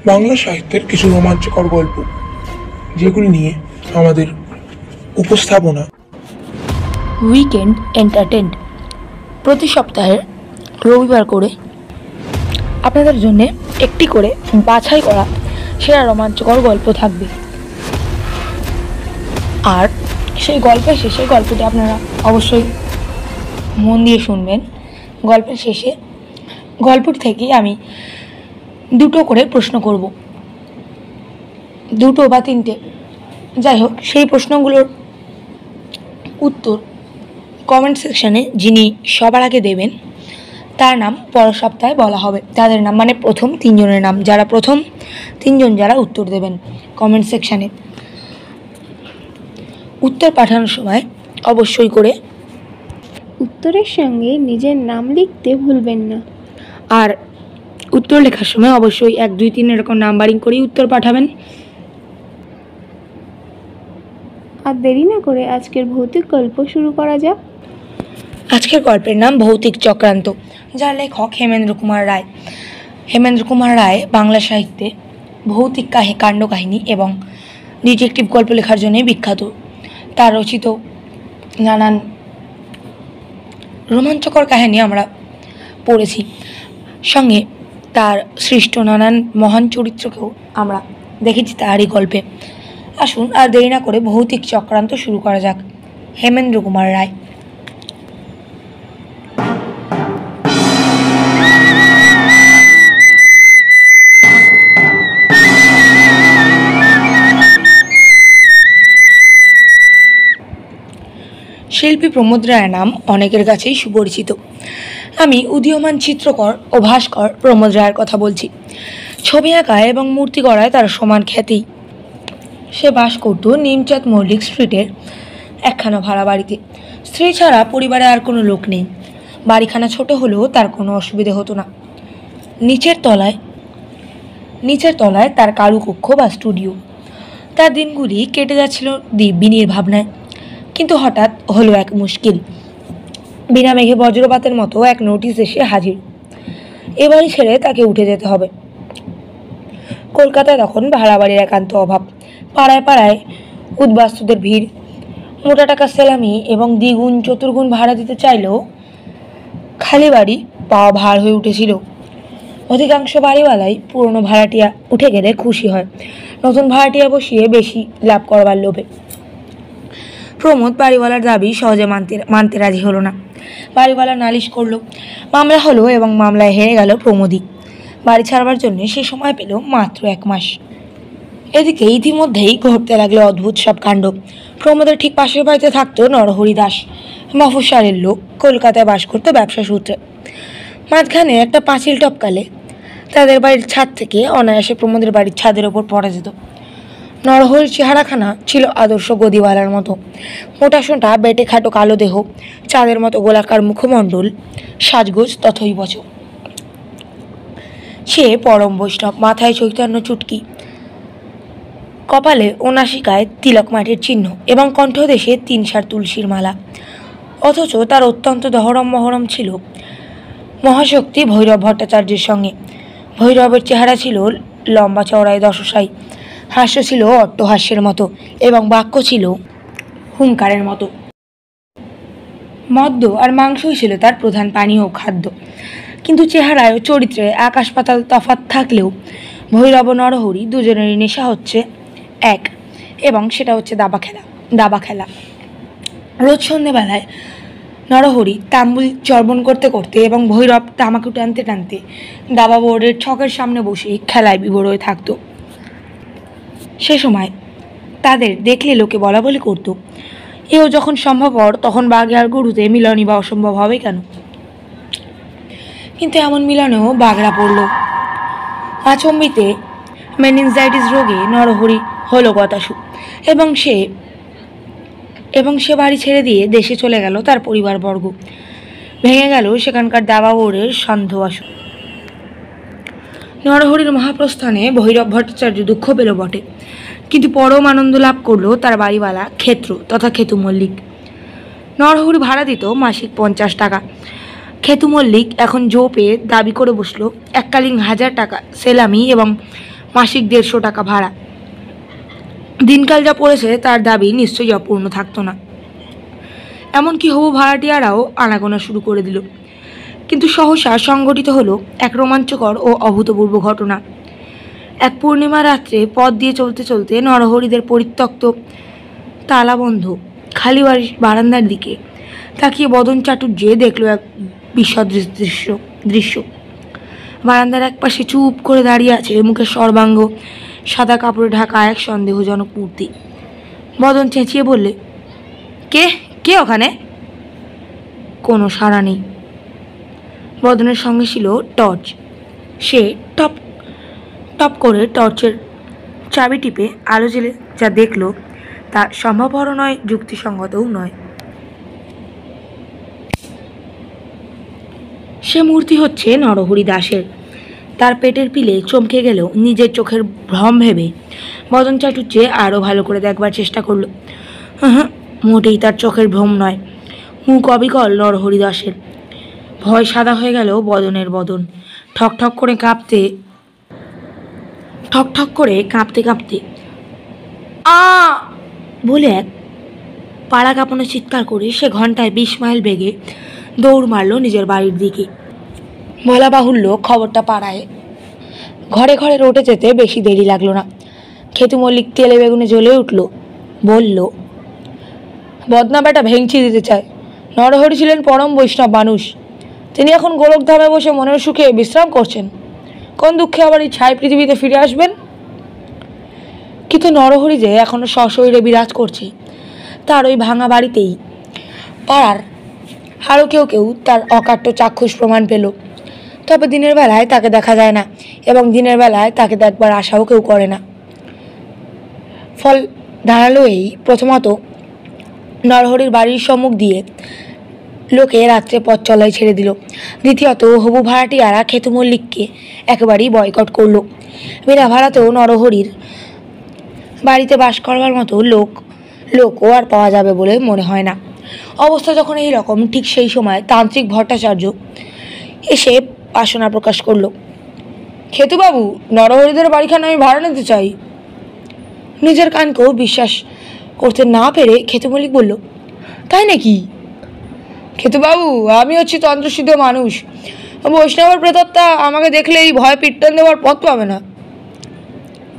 বাংলা সাহিত্যের কিছু রোমাঞ্চকর গল্প, যেগুলি নিয়ে আমাদের উপস্থাপনা। উইকেন্ড এন্টারটেইনড প্রতি সপ্তাহের রবিবার করে আপনাদের জন্য একটি করে বাছাই করা সেরা রোমাঞ্চকর গল্প থাকবে। আর সেই গল্পের শেষে গল্পটি আপনারা অবশ্যই মন দিয়ে শুনবেন। গল্পের শেষে গল্পটি থেকে আমি দুটো করে প্রশ্ন করব, দুটো বা তিনটে, যাই হোক। সেই প্রশ্নগুলোর উত্তর কমেন্ট সেকশানে যিনি সবার আগে দেবেন তার নাম পরের সপ্তাহে বলা হবে। তাদের নাম মানে প্রথম তিনজনের নাম, প্রথম তিনজন যারা উত্তর দেবেন কমেন্ট সেকশানে। উত্তর পাঠানোর সময় অবশ্যই করে উত্তরের সঙ্গে নিজের নাম লিখতে ভুলবেন না। আর উত্তর লেখার সময় অবশ্যই 1, 2, 3 এরকম নাম্বারিং করেই উত্তর পাঠাবেন। আর দেরি না করে আজকের ভৌতিক গল্প শুরু করা যাক। আজকের গল্পের নাম ভৌতিক চক্রান্ত, যার লেখক হেমেন্দ্র কুমার রায়। হেমেন্দ্র কুমার রায় বাংলা সাহিত্যে ভৌতিক কাণ্ড কাহিনী এবং ডিটেকটিভ গল্প লেখার জন্যই বিখ্যাত। তার রচিত নানান রোমাঞ্চকর কাহিনী আমরা পড়েছি, সঙ্গে তার সৃষ্ট নানান মহান চরিত্রকেও আমরা দেখেছি তারই গল্পে। আসুন আর দেরি না করে ভৌতিক চক্রান্ত শুরু করা যাক। হেমেন্দ্র কুমার রায়। শিল্পী প্রমোদ রায়ের নাম অনেকের কাছেই সুপরিচিত। আমি উদীয়মান চিত্রকর ও ভাস্কর প্রমোদ রায়ের কথা বলছি। ছবি আঁকায় এবং মূর্তি গড়ায় তার সমান খ্যাতি। সে বাস করত নিমচাঁদ মল্লিক স্ট্রিটের একখানা ভাড়া বাড়িতে। স্ত্রী ছাড়া পরিবারে আর কোনো লোক নেই। বাড়িখানা ছোট হলেও তার কোনো অসুবিধে হতো না। নিচের তলায় তার কারুকক্ষ বা স্টুডিও। তার দিনগুলি কেটে যাচ্ছিল দিব্যিনীর ভাবনায়। কিন্তু হঠাৎ হলো এক মুশকিল। বিনা মেঘে বজ্রপাতের মতো এক নোটিশ এসে হাজির। এ বাড়ি ছেড়ে তাকে উঠে যেতে হবে। কলকাতায় তখন ভাড়া বাড়ির একান্ত অভাব। পাড়ায় পাড়ায় উদ্বাস্তুদের ভিড়। মোটা টাকা সেলামি এবং দ্বিগুণ চতুর্গুণ ভাড়া দিতে চাইলেও খালি বাড়ি পাওয়া ভার হয়ে উঠেছিল। অধিকাংশ বাড়িওয়ালাই পুরনো ভাড়াটিয়া উঠে গেলে খুশি হয়, নতুন ভাড়াটিয়া বসিয়ে বেশি লাভ করবার লোভে। প্রমোদ বাড়িওয়ালার দাবি সহজে মানতে রাজি হলো না। বাড়িওয়ালা নালিশ করলো, মামলা হলো এবং মামলায় হেরে গেল প্রমোদই। বাড়ি ছাড়বার জন্য সে সময় পেল মাত্র 1 মাস। এদিকে ইতিমধ্যেই ঘটতে লাগলো অদ্ভুত সব কাণ্ড। প্রমোদের ঠিক পাশের বাড়িতে থাকতো নরহরি দাস, মফস্বলের লোক, কলকাতায় বাস করতো ব্যবসা সূত্রে। মাঝখানে একটা পাঁচিল টপকালে তাদের বাড়ির ছাদ থেকে অনায়াসে প্রমোদের বাড়ির ছাদের ওপর পড়া যেত। নরহরির চেহারাখানা ছিল আদর্শ গদিওয়ালার মতো। মোটা সোঁটা, বেটে খাটো কালো দেহ, চাঁদের মতো গোলাকার মুখমণ্ডল, সাজগোজ তথৈবচ। সে পরম বৈষ্ণব, মাথায় চৈতন্য চুটকি, কপালে ও নাসিকায় তিলক মাটির চিহ্ন এবং কণ্ঠদেশে 3 সার তুলসীর মালা। অথচ তার অত্যন্ত দহরম মহরম ছিল মহাশক্তি ভৈরব ভট্টাচার্যের সঙ্গে। ভৈরবের চেহারা ছিল লম্বা চওড়ায় দশসাই, হাস্য ছিল অট্টহাস্যের মতো এবং বাক্য ছিল হুঙ্কারের মতো। মদ্য আর মাংসই ছিল তার প্রধান পানীয় ও খাদ্য। কিন্তু চেহারায় ও চরিত্রে আকাশ পাতাল তফাৎ থাকলেও ভৈরব ও নরহরি দুজনেরই নেশা হচ্ছে এক, এবং সেটা হচ্ছে দাবা খেলা। রোজ সন্ধ্যেবেলায় নরহরি তাম্বুল চর্বণ করতে করতে এবং ভৈরব তামাকু টানতে টানতে দাবা বোর্ডের ছকের সামনে বসে খেলায় বিভোর হয়ে থাকত। সে সময় তাদের দেখলে লোকে বলা বলি করত, এও যখন সম্ভবপর তখন বাঘে আর গরুতে মিলনই বা অসম্ভব হবে কেন? কিন্তু এমন মিলনেও বাগড়া পড়ল। আচম্বিতে মেনিনজাইটিস রোগে নরহরি হলো গতাসু এবং সে বাড়ি ছেড়ে দিয়ে দেশে চলে গেল তার পরিবারবর্গ। ভেঙে গেল সেখানকার দাবা বোর্ডের সান্ধ্য আসন। নরহরির মহাপ্রস্থানে ভৈরব ভট্টাচার্য দুঃখ পেল বটে, কিন্তু পরম আনন্দ লাভ করলো তার বাড়িওয়ালা ক্ষেত্র তথা খেতু মল্লিক। নরহরি ভাড়া দিত মাসিক 50 টাকা। খেতু মল্লিক এখন জো পেয়ে দাবি করে বসলো এককালীন 1000 টাকা সেলামি এবং মাসিক 150 টাকা ভাড়া। দিনকাল যা পড়েছে তার দাবি নিশ্চয়ই অপূর্ণ থাকতো না। এমনকি হবু ভাড়াটিয়ারাও আনাগোনা শুরু করে দিল। কিন্তু সহসা সংঘটিত হলো এক রোমাঞ্চকর ও অভূতপূর্ব ঘটনা। এক পূর্ণিমা রাত্রে পথ দিয়ে চলতে চলতে নরহরিদের পরিত্যক্ত তালাবন্ধ খালি বাড়ির বারান্দার দিকে তাকিয়ে বদন চাটুর্যে দেখল এক বিশদ দৃশ্য। বারান্দার এক পাশে চুপ করে দাঁড়িয়ে আছে মুখের সর্বাঙ্গ সাদা কাপড়ে ঢাকা এক সন্দেহজনক মূর্তি। বদন চেঁচিয়ে বললে, কে কে ওখানে? কোনো সাড়া নেই। বদনের সঙ্গে ছিল টর্চ। সে টপ টপ করে টর্চের চাবি টিপে আলো জেলে যা দেখল তা সম্ভবপর নয়, যুক্তিসঙ্গতও নয়। সে মূর্তি হচ্ছে নরহরি দাসের। তার পেটের পিলে চমকে গেল নিজের চোখের ভ্রম ভেবে বদন চাটুর্যে আরও ভালো করে দেখবার চেষ্টা করল। মোটেই তার চোখের ভ্রম নয়, মুখ অবিকল নরহরি দাসের। ভয় সাদা হয়ে গেল বদনের বদন। ঠক ঠক করে কাঁপতে বলে এক পাড়া কাঁপানো চিৎকার করে সে ঘন্টায় 20 মাইল বেগে দৌড় মারল নিজের বাড়ির দিকে। বলা বাহুল্য, খবরটা পাড়ায় ঘরে ঘরে রটে যেতে বেশি দেরি লাগলো না। খেতু মল্লিক তেলে বেগুনে জ্বলে উঠল, বলল, বদনা বেটা ভেঙচি দিতে চায়। নরহরি ছিলেন পরম বৈষ্ণব মানুষ। তিনি এখন গোলকধামে বসে মনের সুখে বিশ্রাম করছেন। কোন দুঃখে আবার এই ছাই পৃথিবীতে ফিরে আসবেন? কিন্তু নরহরি যে এখনো সশরীরে বিরাজ করছে তার ওই ভাঙা বাড়িতেই পাড়ার আরও কেউ তার অকাট্য চাক্ষুষ প্রমাণ পেল। তবে দিনের বেলায় তাকে দেখা যায় না এবং দিনের বেলায় তাকে দেখবার আশাও কেউ করে না। ফল দাঁড়ালো এই, প্রথমত নরহরির বাড়ির সম্মুখ দিয়ে লোকে রাত্রে পথ চলাই ছেড়ে দিল। দ্বিতীয়ত হবু ভাড়াটিয়ারা খেতু মল্লিককে একেবারেই বয়কট করলো। বিনা ভাড়াতেও নরহরির বাড়িতে বাস করবার মতো লোকও আর পাওয়া যাবে বলে মনে হয় না। অবস্থা যখন এই রকম, ঠিক সেই সময় তান্ত্রিক ভট্টাচার্য এসে বাসনা প্রকাশ করল। খেতুবাবু, নরহরিদের বাড়িখানে আমি ভাড়া নিতে চাই। নিজের কানকেও বিশ্বাস করতে না পেরে খেতু মল্লিক বলল, তাই নাকি? খেতুবাবু, আমি হচ্ছি তন্ত্রসিদ্ধ মানুষ। বৈষ্ণবের প্রেতাত্মা আমাকে দেখলেই ভয় পিট্টন দেওয়ার পথ পাবে না।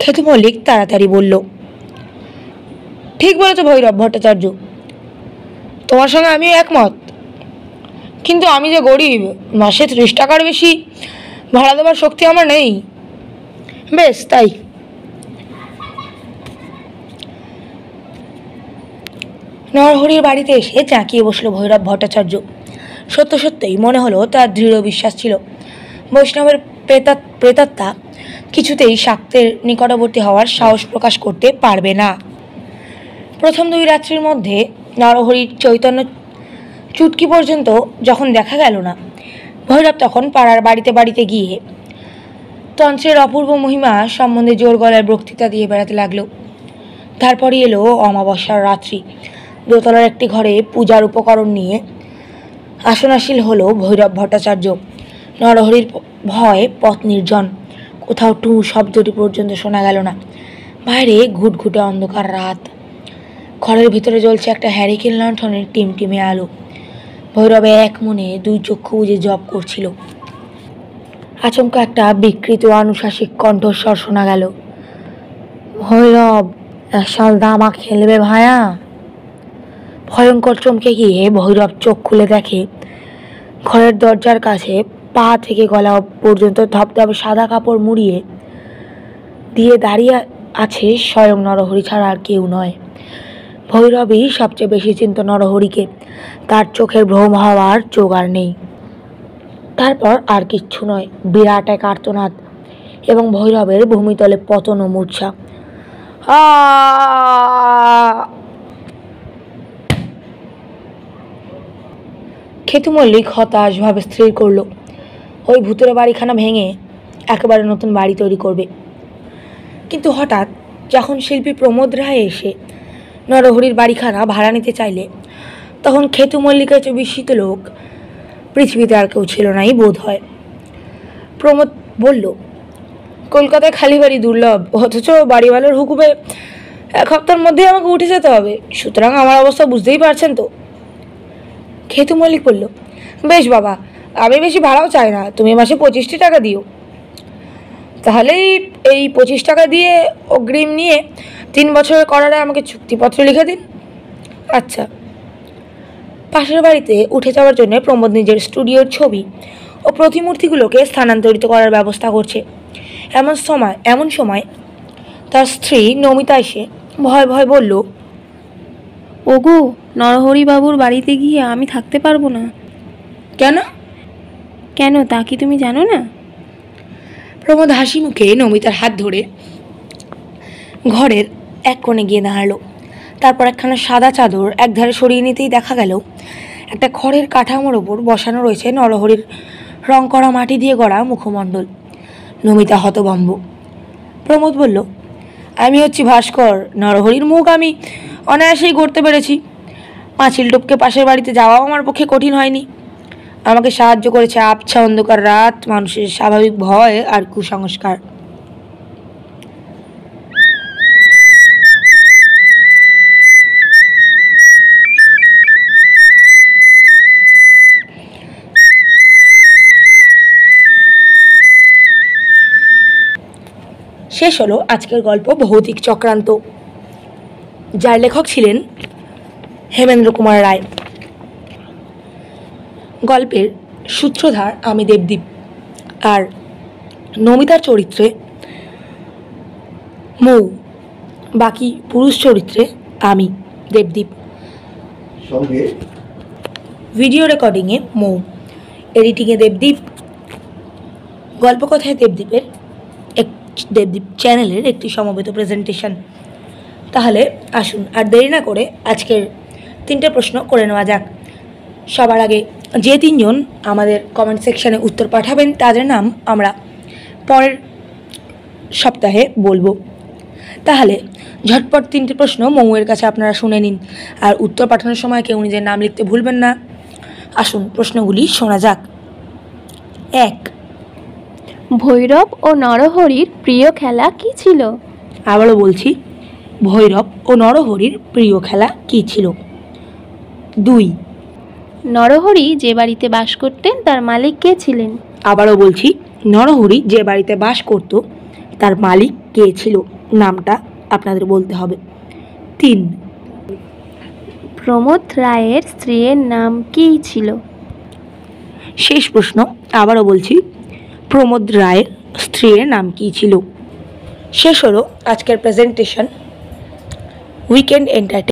খেতু মল্লিক তাড়াতাড়ি বলল, ঠিক বলেছ ভৈরব ভট্টাচার্য, তোমার সঙ্গে আমিও একমত। কিন্তু আমি যে গরিব, মাসে 30 টাকার বেশি ভাড়া দেওয়ার শক্তি আমার নেই। বেশ তাই। নরহরির বাড়িতে এসে চাকিয়ে বসলো ভৈরব ভট্টাচার্য। সত্যই মনে হলো তার দৃঢ় বিশ্বাস ছিল বৈষ্ণবের প্রেতাত্মা কিছুতেই শাক্তের নিকটবর্তী হওয়ার সাহস প্রকাশ করতে পারবে না। প্রথম 2 রাত্রির মধ্যে নরহরির চৈতন্য চুটকি পর্যন্ত যখন দেখা গেল না, ভৈরব তখন পাড়ার বাড়িতে গিয়ে তন্ত্রের অপূর্ব মহিমা সম্বন্ধে জোর গলায় বক্তৃতা দিয়ে বেড়াতে লাগলো। তারপরই এলো অমাবস্যার রাত্রি। দোতলার একটি ঘরে পূজার উপকরণ নিয়ে আসনাশীল হলো ভৈরব ভট্টাচার্য। নরহরির ভয়ে পথ নির্জন, কোথাও টু শব্দটি পর্যন্ত শোনা গেল না। বাইরে ঘুটঘুটে অন্ধকার রাত। ঘরের ভিতরে জ্বলছে একটা হ্যারিকেন লণ্ঠনের টিমটিমে আলো। ভৈরবে এক মনে 2 চক্ষু বুজে জপ করছিল। আচমকা একটা বিকৃত আনুশাসিক কণ্ঠস্বর শোনা গেল, ভৈরব, একশাল দামা খেলবে ভায়া? ভয়ঙ্কর চমকে গিয়ে ভৈরব চোখ খুলে দেখে ঘরের দরজার কাছে পা থেকে গলা পর্যন্ত ধবধবে সাদা কাপড় মুড়িয়ে দিয়ে দাঁড়িয়ে আছে স্বয়ং নরহরি ছাড়া আর কেউ নয়। ভৈরবই সবচেয়ে বেশি চিন্ত নরহরিকে। তার চোখের ভ্রম হওয়ার জোগাড় নেই। তারপর আর কিচ্ছু নয়, বিরাট এক আর্তনাদ এবং ভৈরবের ভূমিতলে পতন ও মূর্ছা। খেতু মল্লিক হতাশভাবে স্থির করলো ওই ভূতের বাড়িখানা ভেঙে একেবারে নতুন বাড়ি তৈরি করবে। কিন্তু হঠাৎ যখন শিল্পী প্রমোদ রায় এসে নরহরির বাড়িখানা ভাড়া নিতে চাইলে, তখন খেতু মল্লিকের চেয়ে বিস্মিত লোক পৃথিবীতে আর কেউ ছিল নাই বোধ হয়। প্রমোদ বলল, কলকাতায় খালি বাড়ি দুর্লভ, অথচ বাড়িওয়ালার হুকুমে 1 সপ্তাহের মধ্যেই আমাকে উঠে যেতে হবে। সুতরাং আমার অবস্থা বুঝতেই পারছেন তো। খেতু মল্লিক বলল, বেশ বাবা, আমি বেশি ভাড়াও চাই না, তুমি মাসে 25টি টাকা দিও। তাহলেই এই 25 টাকা দিয়ে অগ্রিম নিয়ে 3 বছরের করারে আমাকে চুক্তিপত্র লিখে দিন। আচ্ছা। পাশের বাড়িতে উঠে যাওয়ার জন্য প্রমোদ নিজের স্টুডিওর ছবি ও প্রতিমূর্তিগুলোকে স্থানান্তরিত করার ব্যবস্থা করছে। এমন সময় তার স্ত্রী নমিতা এসে ভয় ভয় বলল, ওগো, নরহরিবাবুর বাড়িতে গিয়ে আমি থাকতে পারবো না। কেন? কেন তা কি তুমি জানো না? প্রমোদ হাসি মুখে নমিতার হাত ধরে ঘরের এক কোণে গিয়ে দাঁড়ালো। তারপর একখানা সাদা চাদর একধারে সরিয়ে নিতেই দেখা গেল একটা খড়ের কাঠামোর ওপর বসানো রয়েছে নরহরির রং করা মাটি দিয়ে গড়া মুখমণ্ডল। নমিতা হতভম্ব। প্রমোদ বলল, আমি হচ্ছি ভাস্কর, নরহরির মুখ আমি অনায়াসেই গড়তে পেরেছি। পাঁচিল টপকে পাশের বাড়িতে যাওয়াও আমার পক্ষে কঠিন হয়নি। আমাকে সাহায্য করেছে আবছা অন্ধকার রাত, মানুষের স্বাভাবিক ভয় আর কুসংস্কার। শেষ হলো আজকের গল্প ভৌতিক চক্রান্ত, যার লেখক ছিলেন হেমেন্দ্র কুমার রায়। গল্পের সূত্রধার আমি দেবদীপ, আর নমিতার চরিত্রে মৌ, বাকি পুরুষ চরিত্রে আমি দেবদীপ। সঙ্গে ভিডিও রেকর্ডিংয়ে মৌ, এডিটিংয়ে দেবদীপ, গল্পকথায় দেবদীপ চ্যানেলের একটি সমবেত প্রেজেন্টেশন। তাহলে আসুন আর দেরি না করে আজকের 3টে প্রশ্ন করে নেওয়া যাক। সবার আগে যে 3জন আমাদের কমেন্ট সেকশানে উত্তর পাঠাবেন তাদের নাম আমরা পরের সপ্তাহে বলবো। তাহলে ঝটপট 3টে প্রশ্ন মৌয়ের কাছে আপনারা শুনে নিন, আর উত্তর পাঠানোর সময় কেউ নিজের নাম লিখতে ভুলবেন না। আসুন প্রশ্নগুলি শোনা যাক। 1, ভৈরব ও নরহরির প্রিয় খেলা কি ছিল? আবারও বলছি, ভৈরব ও নরহরির প্রিয় খেলা কী ছিল? 2, নরহরি যে বাড়িতে বাস করতেন তার মালিক কে ছিলেন? আবারও বলছি, নরহরি যে বাড়িতে বাস করত তার মালিক কে ছিল? নামটা আপনাদের বলতে হবে। 3, প্রমোদ রায়ের স্ত্রীর নাম কী ছিল? শেষ প্রশ্ন, আবারও বলছি, প্রমোদ রায়ের স্ত্রীর নাম কী ছিল? শেষ হলো আজকের প্রেজেন্টেশন উইকেন্ড এন্টারটেইনমেন্ট।